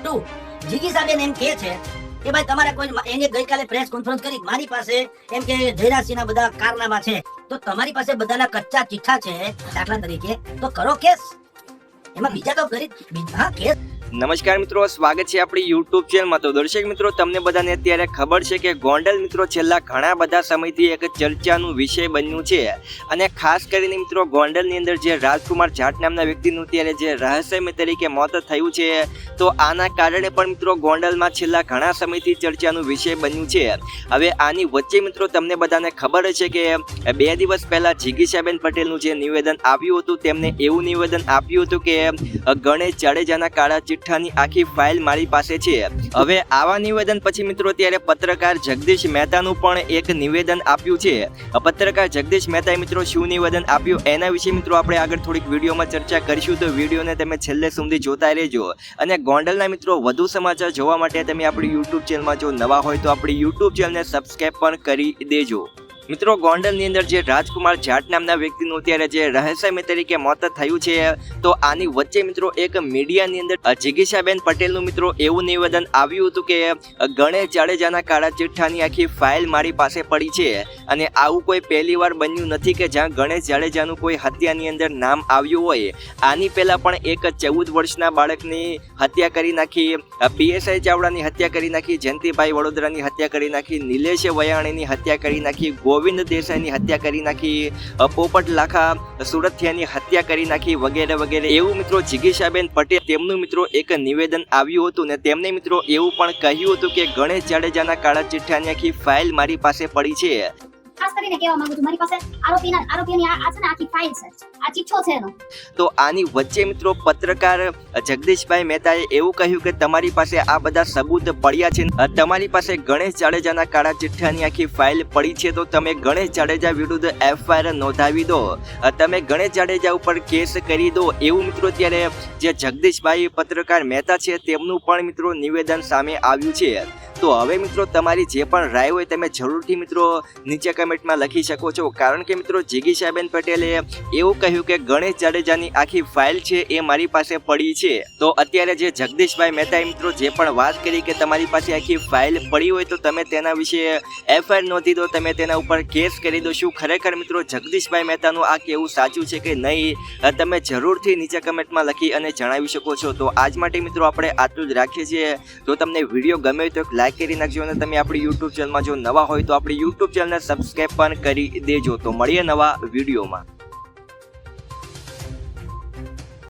2 જીગી સાહેબ એમ કહે છે કે ભાઈ તમારા કોઈ એને ગઈકાલે પ્રેસ કોન્ફરન્સ કરી મારી પાસે એમ કે જયરાજસિંહના બધા કારનામા છે, તો તમારી પાસે બધાના કચ્ચા ચિઠ્ઠા છે દાખલા તરીકે, તો કરો કેસ. એમાં બીજા તો કરી હા કેસ. નમસ્કાર મિત્રો, સ્વાગત છે આપણી યુટ્યુબ ચેનલમાં. તો દર્શક મિત્રો, તમને બધાને અત્યારે ખબર છે કે ગોંડલ મિત્રો છેલ્લા ઘણા બધા સમયથી એક ચર્ચાનું વિષય બન્યું છે. અને ખાસ કરીને મિત્રો ગોંડલની અંદર જે રાજકુમાર જાટ નામના વ્યક્તિનું અત્યારે જે રહસ્યમય તરીકે મોત થયું છે, તો આના કારણે પણ મિત્રો ગોંડલમાં છેલ્લા ઘણા સમયથી ચર્ચાનું વિષય બન્યું છે. હવે આની વચ્ચે મિત્રો તમને બધાને ખબર છે કે 2 દિવસ પહેલા જીગીશાબેન પટેલનું જે નિવેદન આવ્યું હતું, તેમને એવું નિવેદન આપ્યું હતું કે ગણેશ જાડેજાના કાળા ચિઠ્ઠાની આખી ફાઇલ મારી પાસે છે. હવે આવા નિવેદન પછી મિત્રો ત્યારે પત્રકાર જગદીશ મહેતાનું પણ એક નિવેદન આપ્યું છે. પત્રકાર જગદીશ મહેતાએ મિત્રો શું નિવેદન આપ્યું એના વિશે મિત્રો આપણે આગળ થોડીક વિડીયોમાં ચર્ચા કરીશું, તો વિડીયોને તમે છેલ્લે સુધી જોતા રહેજો. અને ગોંડલના મિત્રો વધુ સમાચાર જોવા માટે તમે આપણી યુટ્યુબ ચેનલમાં જો નવા હોય તો આપણી યુટ્યુબ ચેનલને સબસ્ક્રાઇબ પણ કરી દેજો. મિત્રો ગોંડલની અંદર જે રાજકુમાર જાટ નામના વ્યક્તિનું અત્યારે જે રહસ્યમય તરીકે મોત થયું છે, તો આની વચ્ચે મિત્રો એક મીડિયાની અંદર જીગીશાબેન પટેલનું મિત્રો એવું નિવેદન આવ્યું હતું કે ગણેશ જાડેજાના કાળા ચિઠ્ઠાની આખી ફાઇલ મારી પાસે પડી છે. અને આવું કોઈ પહેલી વાર બન્યું નથી કે જ્યાં ગણેશ જાડેજાનું કોઈ હત્યાની અંદર નામ આવ્યું હોય. આની પહેલા પણ એક 14 વર્ષના બાળકની હત્યા કરી નાખી, પીએસઆઈ ચાવડાની હત્યા કરી નાખી, જયંતિભાઈ વડોદરાની હત્યા કરી નાખી, નિલેશ વયાણીની હત્યા કરી નાખી, ગોવિંદ દેસાઈની હત્યા કરી નાખી, પોપટ લાખા સુરથિયાની હત્યા કરી નાખી, વગેરે વગેરે. એવું મિત્રો જીગીશાબેન પટેલ તેમનું મિત્રો એક નિવેદન આવ્યું હતું ને તેમને મિત્રો એવું પણ કહ્યું હતું કે ગણેશ જાડેજાના કાળા ચિઠ્ઠાની આખી ફાઇલ મારી પાસે પડી છે. ખાસ કરીને કહેવા માંગુ છું, મારી પાસે આરોપીની આ છે ને આખી ફાઇલ છે, આ ચિઠ્ઠો છે એનો. તો આની વચ્ચે મિત્રો પત્રકાર જગદીશભાઈ મહેતાએ એવું કહ્યું કે તમારી પાસે આ બધા સબૂત પડ્યા છે, તમારી પાસે ગણેશ જાડેજાના કાળા ચિઠ્ઠાની આખી ફાઇલ પડી છે, તો તમે ગણેશ જાડેજા વિરુદ્ધ એફઆઈઆર નોંધાવી દો, તમે ગણેશ જાડેજા ઉપર કેસ કરી દો. એવું મિત્રો ત્યારે જે જગદીશભાઈ પત્રકાર મહેતા છે તેમનું પણ મિત્રો નિવેદન સામે આવ્યું છે. તો હવે મિત્રો તમારી જે પણ રાય હોય તમે જરૂરથી મિત્રો નીચે કમેન્ટમાં લખી શકો છો, કારણ કે મિત્રો જીગીશાબેન પટેલે એવું કહ્યું કે ગણેશ જાડેજાની આખી ફાઇલ છે એ મારી પાસે પડી છે. તો અત્યારે જે જગદીશભાઈ મહેતાએ મિત્રો જે પણ વાત કરી કે તમારી પાસે આખી ફાઇલ પડી હોય તો તમે તેના વિશે એફઆઈઆર નોંધી દો, તમે તેના ઉપર કેસ કરી દો. શું ખરેખર મિત્રો જગદીશભાઈ મહેતાનું આ કહેવું સાચું છે કે નહીં, તમે જરૂરથી નીચે કમેન્ટમાં લખી અને જણાવી શકો છો. તો આજ માટે મિત્રો આપણે આટલું જ રાખીએ છીએ. જો તમને વિડીયો ગમે તો લાઈક કરી નાખજો અને તમે આપણી યુટ્યુબ ચેનલમાં જો નવા હોય તો આપણી યુટ્યુબ ચેનલને સબસ્ક્રાઇબ પણ કરી દેજો. તો મળીએ નવા વિડીયોમાં.